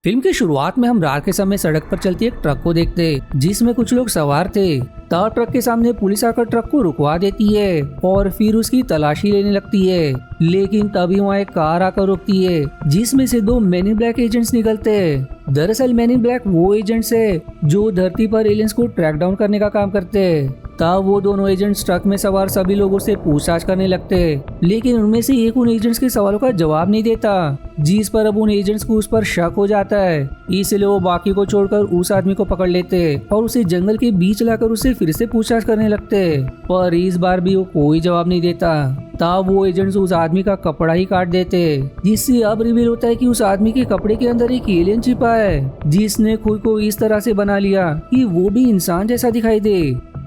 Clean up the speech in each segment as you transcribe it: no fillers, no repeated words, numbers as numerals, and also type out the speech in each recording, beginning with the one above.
Film की शुरुआत में हम रात के समय सड़क पर चलती एक ट्रक को देखते जिसमें कुछ लोग सवार थे। तब ट्रक के सामने पुलिस आकर ट्रक को रुकवा देती है और फिर उसकी तलाशी लेने लगती है। लेकिन तभी वहाँ एक कार आकर रुकती है जिसमें से दो मैन इन ब्लैक एजेंट्स निकलते हैं। दरअसल मैन इन ब्लैक वो एजेंट्स है जो धरती पर एलियंस को ट्रैक डाउन करने का काम करते हैं। तब वो दोनों एजेंट्स ट्रक में सवार सभी लोगों से पूछताछ करने लगते हैं, लेकिन उनमें से एक उन एजेंट्स के सवालों का जवाब नहीं देता, जिस पर अब उन एजेंट्स को उस पर शक हो जाता है। इसलिए वो बाकी को छोड़कर उस आदमी को पकड़ लेते और उसे जंगल के बीच लाकर उससे फिर से पूछताछ करने लगते, पर इस बार भी वो कोई जवाब नहीं देता। तब वो एजेंट्स उस आदमी का कपड़ा ही काट देते, जिससे अब रिवील होता है कि उस आदमी के कपड़े के अंदर एक एलियन छिपा है जिसने खुद को इस तरह से बना लिया कि वो भी इंसान जैसा दिखाई दे।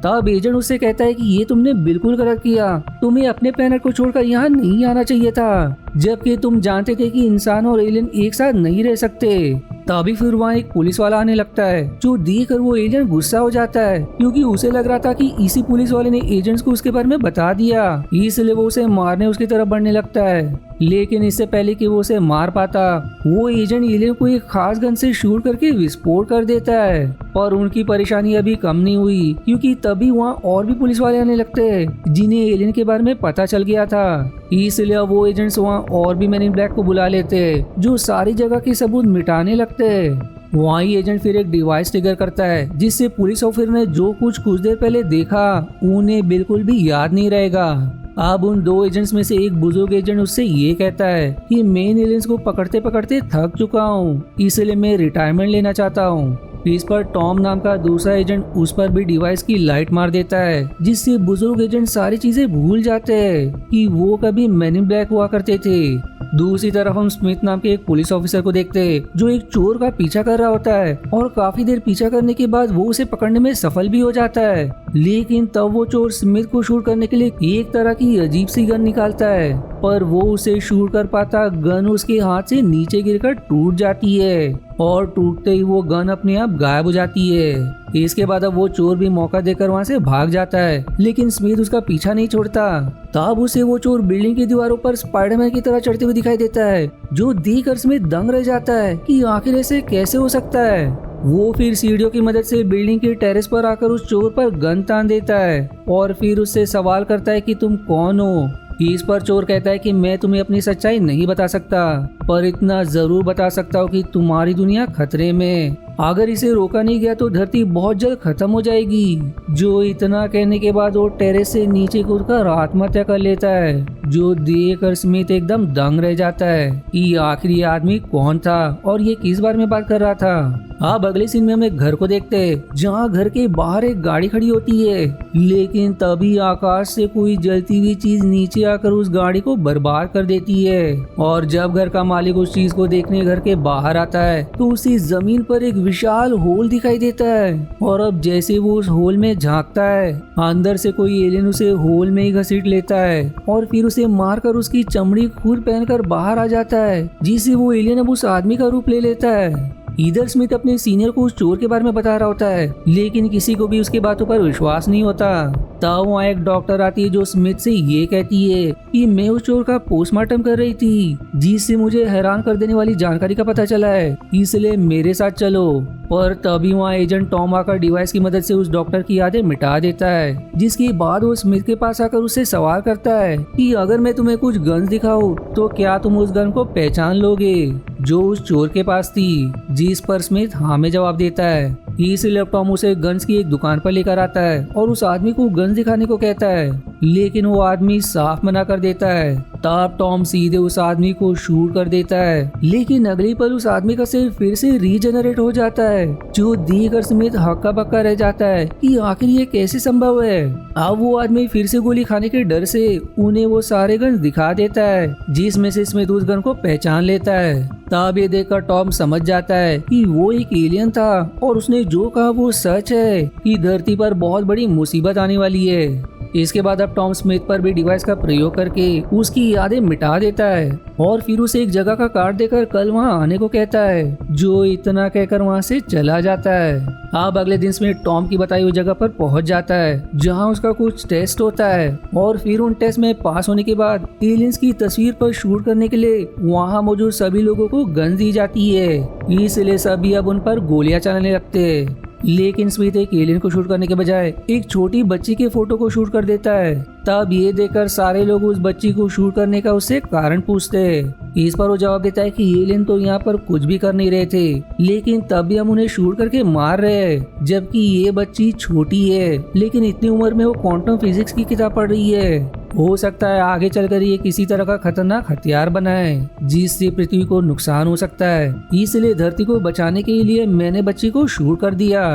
तब एजेंट उससे कहता है कि ये तुमने बिल्कुल गलत किया, तुम्हें अपने प्लेनेट को छोड़कर यहाँ नहीं आना चाहिए था, जबकि तुम जानते थे कि इंसान और एलियन एक साथ नहीं रह सकते। तभी फिर वहाँ एक पुलिस वाला आने लगता है, जो देखकर वो एजेंट गुस्सा हो जाता है, क्योंकि उसे लग रहा था कि इसी पुलिस वाले ने एजेंट्स को उसके बारे में बता दिया, इसलिए वो उसे मारने उसकी तरफ बढ़ने लगता है। लेकिन इससे पहले कि वो उसे मार पाता, वो एजेंट एलियन को एक खास गन से शूट करके विस्फोट कर देता है। और उनकी परेशानी अभी कम नहीं हुई, क्योंकि तभी वहाँ और भी पुलिस वाले आने लगते हैं जिन्हें एलियन के बारे में पता चल गया था। इसलिए वो एजेंट्स वहाँ और भी मैन इन ब्लैक को बुला लेते हैं, जो सारी जगह के सबूत मिटाने लगते हैं। वहाँ ही एजेंट फिर एक डिवाइस ट्रिगर करता है, जिससे पुलिस ऑफिसर ने जो कुछ देर पहले देखा उन्हें बिल्कुल भी याद नहीं रहेगा। अब उन दो एजेंट्स में से एक बुजुर्ग एजेंट उससे ये कहता है कि मेन एलियंस को पकड़ते पकड़ते थक चुका हूँ, इसलिए मैं रिटायरमेंट लेना चाहता हूँ। इस पर टॉम नाम का दूसरा एजेंट उस पर भी डिवाइस की लाइट मार देता है, जिससे बुजुर्ग एजेंट सारी चीजें भूल जाते हैं कि वो कभी मैन इन ब्लैक हुआ करते थे। दूसरी तरफ हम स्मिथ नाम के एक पुलिस ऑफिसर को देखते हैं, जो एक चोर का पीछा कर रहा होता है और काफी देर पीछा करने के बाद वो उसे पकड़ने में सफल भी हो जाता है। लेकिन तब वो चोर स्मिथ को शूट करने के लिए एक तरह की अजीब सी गन निकालता है, पर वो उसे शूट कर पाता गन उसके हाथ से नीचे गिरकर टूट जाती है और टूटते ही वो गन अपने आप गायब हो जाती है। इसके बाद अब वो चोर भी मौका देकर वहाँ से भाग जाता है, लेकिन स्मिथ उसका पीछा नहीं छोड़ता। तब उसे वो चोर बिल्डिंग की दीवारों पर स्पाइडरमैन की तरह चढ़ते हुए दिखाई देता है, जो देखकर स्मिथ दंग रह जाता है कि आखिर ऐसे कैसे हो सकता है। वो फिर सीढ़ियों की मदद से बिल्डिंग के टेरेस पर आकर उस चोर पर गन तान देता है और फिर उससे सवाल करता है कि तुम कौन हो। इस पर चोर कहता है कि मैं तुम्हें अपनी सच्चाई नहीं बता सकता, पर इतना जरूर बता सकता हूँ कि तुम्हारी दुनिया खतरे में, अगर इसे रोका नहीं गया तो धरती बहुत जल्द खत्म हो जाएगी। जो इतना कहने के बाद वो टेरेस से नीचे कूदकर आत्महत्या कर लेता है, जो देखकर स्मिथ एकदम दंग रह जाता है कि आखिर ये आदमी कौन था और ये किस बारे में बात कर रहा था। अब अगले सीन में हम एक घर को देखते हैं, जहाँ घर के बाहर एक गाड़ी खड़ी होती है, लेकिन तभी आकाश से कोई जलती हुई चीज नीचे आकर उस गाड़ी को बर्बाद कर देती है। और जब घर का मालिक उस चीज को देखने घर के बाहर आता है तो उसी जमीन पर एक विशाल होल दिखाई देता है, और अब जैसे वो उस होल में झांकता है, अंदर से कोई एलियन उसे होल में ही घसीट लेता है और फिर उसे मारकर उसकी चमड़ी खुद पहनकर बाहर आ जाता है, जिससे वो एलियन अब उस आदमी का रूप ले लेता है। इधर स्मिथ अपने सीनियर को उस चोर के बारे में बता रहा होता है, लेकिन किसी को भी उसके बातों पर विश्वास नहीं होता। तब वहाँ एक डॉक्टर आती है, जो स्मिथ से ये कहती है कि मैं उस चोर का पोस्टमार्टम कर रही थी, जिससे मुझे हैरान कर देने वाली जानकारी का पता चला है, इसलिए मेरे साथ चलो। पर तभी वहाँ एजेंट टॉम आकर डिवाइस की मदद से उस डॉक्टर की यादें मिटा देता है, जिसके बाद वो स्मिथ के पास आकर उससे सवाल करता है कि अगर मैं तुम्हें कुछ गन्स दिखाऊं तो क्या तुम उस गन को पहचान लोगे, जो उस चोर के पास थी। जिस पर स्मिथ हाँ में जवाब देता है। इसलिए टॉम उसे गन्स की एक दुकान पर लेकर आता है और उस आदमी को गन्स दिखाने को कहता है, लेकिन वो आदमी साफ मना कर देता है। तब टॉम सीधे उस आदमी को शूट कर देता है, लेकिन अगली पल उस आदमी का सिर फिर से रीजनरेट हो जाता है, जो देखकर स्मिथ हक्का बक्का रह जाता है कि आखिर ये कैसे संभव है। अब वो आदमी फिर से गोली खाने के डर से उन्हें वो सारे गन दिखा देता है, जिसमें से स्मिथ उस गन को पहचान लेता है। तब ये देखकर टॉम समझ जाता है कि वो एक एलियन था और उसने जो कहा वो सच है कि धरती पर बहुत बड़ी मुसीबत आने वाली है। इसके बाद अब टॉम स्मिथ पर भी डिवाइस का प्रयोग करके उसकी यादें मिटा देता है और फिर उसे एक जगह का कार्ड देकर कल वहाँ आने को कहता है, जो इतना कहकर वहाँ से चला जाता है। अब अगले दिन स्मिथ टॉम की बताई हुई जगह पर पहुंच जाता है जहां उसका कुछ टेस्ट होता है और फिर उन टेस्ट में पास होने के बाद एलियंस की तस्वीर पर शूट करने के लिए वहां मौजूद सभी लोगों को गन दी जाती है। इसलिए सभी अब उन पर गोलियां चलाने लगते हैं। लेकिन स्मिथ एक एलियन को शूट करने के बजाय एक छोटी बच्ची के फोटो को शूट कर देता है। तब ये देखकर सारे लोग उस बच्ची को शूट करने का उससे कारण पूछते हैं। इस पर वो जवाब देता है कि एलियन तो यहाँ पर कुछ भी कर नहीं रहे थे, लेकिन तब भी हम उन्हें शूट करके मार रहे हैं, जबकि ये बच्ची छोटी है लेकिन इतनी उम्र में वो क्वांटम फिजिक्स की किताब पढ़ रही है। हो सकता है आगे चलकर ये किसी तरह का खतरनाक हथियार बनाए जिससे पृथ्वी को नुकसान हो सकता है, इसलिए धरती को बचाने के लिए मैंने बच्ची को शूट कर दिया।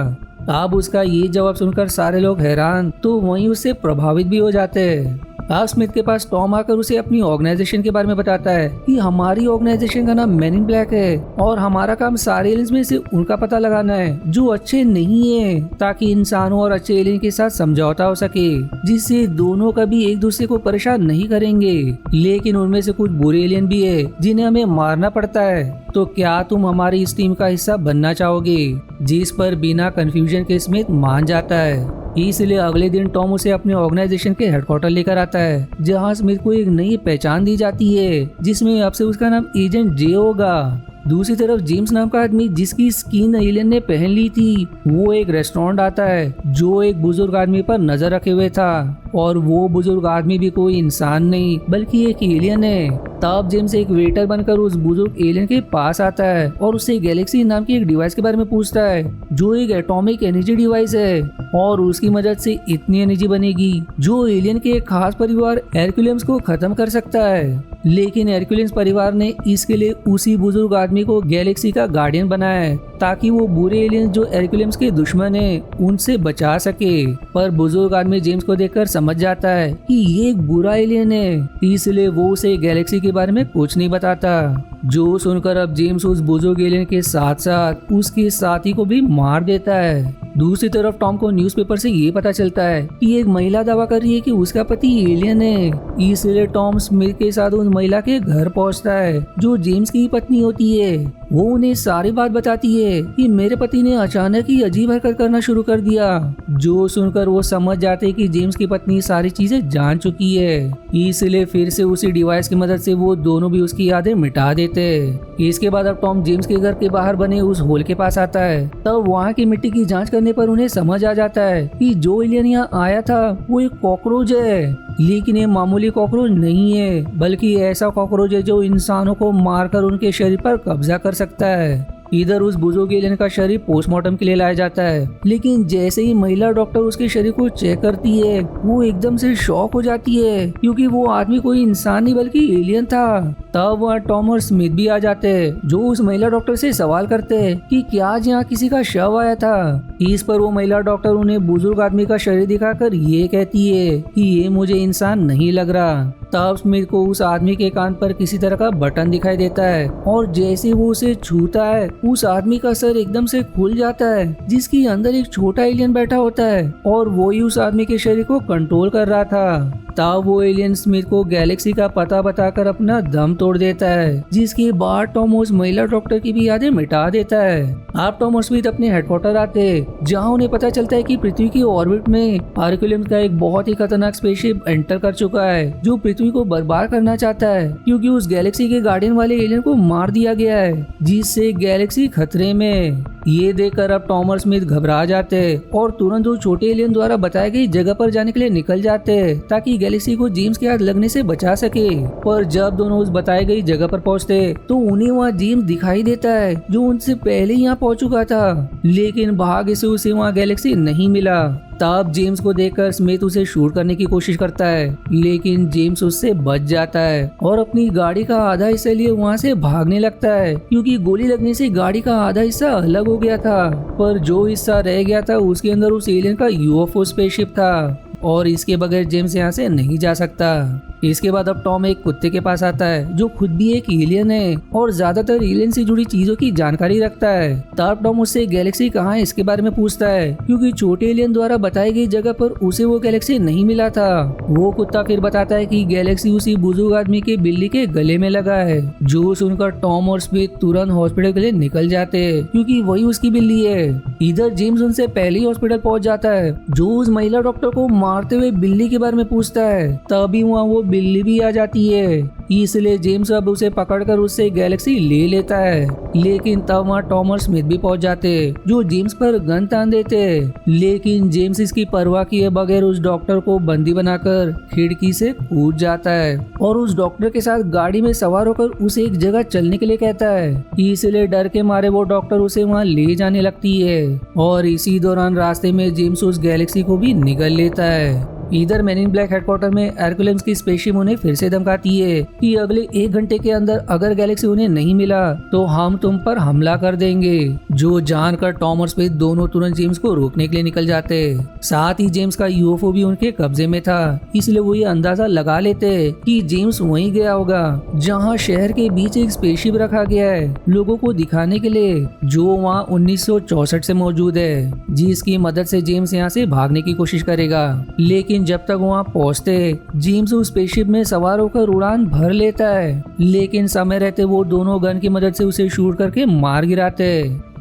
अब उसका ये जवाब सुनकर सारे लोग हैरान तो वहीं उससे प्रभावित भी हो जाते हैं। अब स्मिथ के पास टॉम आकर उसे अपनी ऑर्गेनाइजेशन के बारे में बताता है कि हमारी ऑर्गेनाइजेशन का नाम मैन इन ब्लैक है और हमारा काम सारे एलियंस में से उनका पता लगाना है जो अच्छे नहीं है, ताकि इंसानों और अच्छे एलियन के साथ समझौता हो सके जिससे दोनों कभी एक दूसरे को परेशान नहीं करेंगे। लेकिन उनमें से कुछ बुरे एलियन भी है जिन्हें हमें मारना पड़ता है, तो क्या तुम हमारी इस टीम का हिस्सा बनना चाहोगे? जिस पर बिना कंफ्यूजन के स्मिथ मान जाता है। इसलिए अगले दिन टॉम उसे अपने ऑर्गेनाइजेशन के हेडक्वार्टर लेकर आता है जहां स्मिथ को एक नई पहचान दी जाती है जिसमें अब से उसका नाम एजेंट जे होगा। दूसरी तरफ जेम्स नाम का आदमी जिसकी स्किन एलियन ने पहन ली थी वो एक रेस्टोरेंट आता है जो एक बुजुर्ग आदमी पर नजर रखे हुए था और वो बुजुर्ग आदमी भी कोई इंसान नहीं बल्कि एक एलियन है। तब जेम्स एक वेटर बनकर उस बुजुर्ग एलियन के पास आता है और उससे गैलेक्सी नाम की एक डिवाइस के बारे में पूछता है जो एक एटॉमिक एनर्जी डिवाइस है और उसकी मदद से इतनी एनर्जी बनेगी जो एलियन के एक खास परिवार हेरक्युलियंस को खत्म कर सकता है। लेकिन हेरक्युलियंस परिवार ने इसके लिए उसी बुजुर्ग आदमी को गैलेक्सी का गार्डियन बनाया है ताकि वो बुरे एलियंस जो हेरक्युलियंस के दुश्मन है उनसे बचा सके। पर बुजुर्ग आदमी जेम्स को देखकर समझ जाता है कि ये एक बुरा एलियन है, इसलिए वो उसे गैलेक्सी के बारे में कुछ नहीं बताता। जो सुनकर अब जेम्स उस बुजुर्ग एलियन के साथ साथ उसके साथी को भी मार देता है। दूसरी तरफ टॉम को न्यूज़पेपर से ये पता चलता है कि एक महिला दावा कर रही है कि उसका पति एलियन है। इसलिए टॉम स्मिथ के साथ उस महिला के घर पहुंचता है जो जेम्स की पत्नी होती है। वो उन्हें सारी बात बताती है कि मेरे पति ने अचानक ही अजीब हरकत करना शुरू कर दिया। जो सुनकर वो समझ जाते कि जेम्स की पत्नी सारी चीजें जान चुकी है, इसलिए फिर से उसी डिवाइस की मदद से वो दोनों भी उसकी यादें मिटा देते। इसके बाद अब टॉम जेम्स के घर के बाहर बने उस होल के पास आता है। तब वहाँ की मिट्टी की जांच करने पर उन्हें समझ आ जाता है कि जो एलियन यहाँ आया था वो एक कॉकरोच है। लेकिन ये मामूली कॉकरोच नहीं है बल्कि ऐसा कॉकरोच है जो इंसानों को मारकर उनके शरीर पर कब्जा कर सकता है। इधर उस बुजुर्ग एलियन का शरीर पोस्टमार्टम के लिए लाया जाता है, लेकिन जैसे ही महिला डॉक्टर उसके शरीर को चेक करती है वो एकदम से शॉक हो जाती है क्योंकि वो आदमी कोई इंसान नहीं बल्कि एलियन था। तब वहाँ टॉम और स्मिथ भी आ जाते हैं जो उस महिला डॉक्टर से सवाल करते हैं कि क्या आज यहाँ किसी का शव आया था। इस पर वो महिला डॉक्टर उन्हें बुजुर्ग आदमी का शरीर दिखाकर ये कहती है कि ये मुझे इंसान नहीं लग रहा। तब स्मिथ को उस आदमी के कान पर किसी तरह का बटन दिखाई देता है और जैसे वो उसे छूता है उस आदमी का सर एकदम से खुल जाता है जिसके अंदर एक छोटा एलियन बैठा होता है और वो ही उस आदमी के शरीर को कंट्रोल कर रहा था। तब वो एलियन स्मिथ को गैलेक्सी का पता बताकर अपना दम तोड़ देता है, जिसके बाद टॉम उस महिला डॉक्टर की भी यादें मिटा देता है। अब टॉम और स्मिथ अपने हेडक्वार्टर आते हैं जहां उन्हें पता चलता है कि पृथ्वी की ऑर्बिट में हेरक्युलियंस का एक बहुत ही खतरनाक स्पेसशिप एंटर कर चुका है जो पृथ्वी को बर्बाद करना चाहता है क्योंकि उस गैलेक्सी के गार्डियन वाले एलियन को मार दिया गया है जिससे गैलेक्सी खतरे में। ये देखकर अब टॉम और स्मिथ घबरा जाते हैं और तुरंत उस छोटे एलियन द्वारा बताई गई जगह पर जाने के लिए निकल जाते हैं ताकि गैलेक्सी को जेम्स के हाथ लगने से बचा सके। पर जब दोनों उस बताई गई जगह पर पहुंचते तो उन्हें वहाँ जेम्स दिखाई देता है जो उनसे पहले ही यहाँ पहुंच चुका था, लेकिन भाग्य से उसे वहाँ गैलेक्सी नहीं मिला। तब जेम्स को देखकर स्मिथ उसे शूट करने की कोशिश करता है, लेकिन जेम्स उससे बच जाता है और अपनी गाड़ी का आधा हिस्सा लिए वहाँ से भागने लगता है क्योंकि गोली लगने से गाड़ी का आधा हिस्सा अलग हो गया था। पर जो हिस्सा रह गया था उसके अंदर उस एलियन का यूएफओ स्पेसशिप था और इसके बगैर जेम्स यहाँ से नहीं जा सकता। इसके बाद अब टॉम एक कुत्ते के पास आता है जो खुद भी एक एलियन है और ज्यादातर एलियन से जुड़ी चीजों की जानकारी रखता है। तब टॉम उससे गैलेक्सी कहाँ है इसके बारे में पूछता है, क्योंकि छोटे एलियन द्वारा बताई गई जगह पर उसे वो गैलेक्सी नहीं मिला था। वो कुत्ता फिर बताता है कि गैलेक्सी उसी बुजुर्ग आदमी के बिल्ली के गले में लगा है। जो सुनकर टॉम और स्मिथ तुरंत हॉस्पिटल के लिए निकल जाते हैं, क्योंकि वही उसकी बिल्ली है। इधर जेम्स उनसे पहले ही हॉस्पिटल पहुंच जाता है, जो उस महिला डॉक्टर को मारते हुए बिल्ली के बारे में पूछता है। तभी वहाँ वो बिल्ली भी आ जाती है, इसलिए जेम्स अब उसे पकड़कर उससे गैलेक्सी ले लेता है। लेकिन तब वहाँ टॉम और स्मिथ भी पहुंच जाते, जो जेम्स पर गन तान देते। लेकिन जेम्स इसकी परवाह किए बगैर उस डॉक्टर को बंदी बनाकर खिड़की से कूद जाता है और उस डॉक्टर के साथ गाड़ी में सवार होकर उसे एक जगह चलने के लिए कहता है। इसलिए डर के मारे वो डॉक्टर उसे वहाँ ले जाने लगती है और इसी दौरान रास्ते में जेम्स उस गैलेक्सी को भी निगल लेता है। इधर मैन इन ब्लैक हेडक्वार्टर में एरकुलम्स की स्पेसशिप उन्हें फिर से धमकाती है कि अगले 1 घंटे के अंदर अगर गैलेक्सी उन्हें नहीं मिला तो हम तुम पर हमला कर देंगे। जो जानकर टॉम और स्मिथ दोनों तुरंत जेम्स को रोकने के लिए निकल जाते। साथ ही जेम्स का यूएफओ भी उनके कब्जे में था, इसलिए वो ये अंदाजा लगा लेते कि जेम्स वहीं गया होगा जहाँ शहर के बीच एक स्पेसशिप रखा गया है लोगों को दिखाने के लिए, जो वहाँ 1964 से मौजूद है, जिसकी मदद से जेम्स यहाँ से भागने की कोशिश करेगा। लेकिन जब तक वहाँ पहुँचते जेम्स उस स्पेसशिप में सवार होकर उड़ान भर लेता है, लेकिन समय रहते वो दोनों गन की मदद से उसे शूट करके मार गिराते।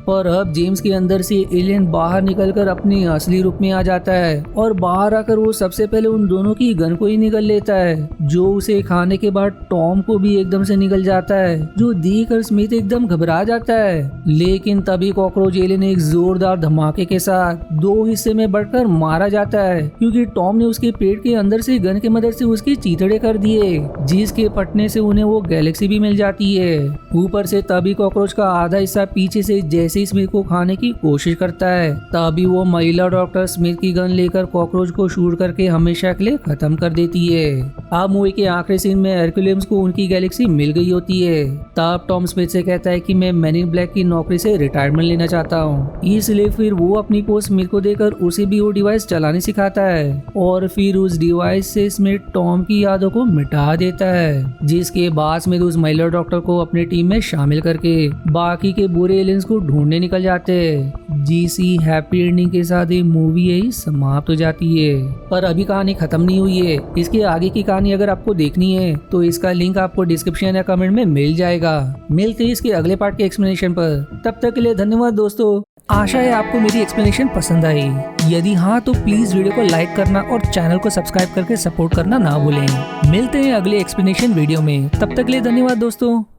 पर अब जेम्स के अंदर से एलियन बाहर निकलकर अपनी असली रूप में आ जाता है और बाहर आकर वो सबसे पहले उन दोनों की गन को ही निगल लेता है, जो उसे खाने के बाद टॉम को भी एकदम से निगल जाता है, जो देखकर स्मिथ एकदम घबरा जाता है। लेकिन तभी कॉकरोच एलियन एक जोरदार धमाके के साथ 2 हिस्से में बढ़कर मारा जाता है, क्योंकि टॉम ने उसके पेट के अंदर से गन की मदद से उसके चीथड़े कर दिए, जिसके फटने से उन्हें वो गैलेक्सी भी मिल जाती है। ऊपर से तभी कॉकरोच का आधा हिस्सा पीछे से जैसे स्मिथ को खाने की कोशिश करता है, तभी वो महिला डॉक्टर स्मिथ की गन लेकर कॉकरोच को शूट करके हमेशा के लिए खत्म कर देती है। अब मूवी के आखिरी सीन में एरकुलम्स को उनकी गैलेक्सी मिल गई होती है। तब टॉम स्मिथ से कहता है कि मैं मैन इन ब्लैक की नौकरी से रिटायरमेंट लेना चाहता हूँ, इसलिए फिर वो अपनी पोस्ट स्मिथ को देकर उसे भी वो डिवाइस चलाने सिखाता है और फिर उस डिवाइस से स्मिथ टॉम की यादों को मिटा देता है, जिसके बाद स्मिथ उस महिला डॉक्टर को अपनी टीम में शामिल करके बाकी के बुरे एलियंस को ढूंढने निकल जाते हैं। जीसी हैप्पी एंडिंग के साथ ये मूवी यही समाप्त हो जाती है। पर अभी कहानी खत्म नहीं हुई है, इसके आगे की कहानी अगर आपको देखनी है तो इसका लिंक आपको डिस्क्रिप्शन या कमेंट में मिल जाएगा। मिलते हैं इसके अगले पार्ट के एक्सप्लेनेशन पर, तब तक के लिए धन्यवाद दोस्तों। आशा है आपको मेरी एक्सप्लेनेशन पसंद आई। यदि हाँ तो प्लीज वीडियो को लाइक करना और चैनल को सब्सक्राइब करके सपोर्ट करना ना भूलें। मिलते हैं अगले एक्सप्लेनेशन वीडियो में, तब तक के लिए धन्यवाद दोस्तों।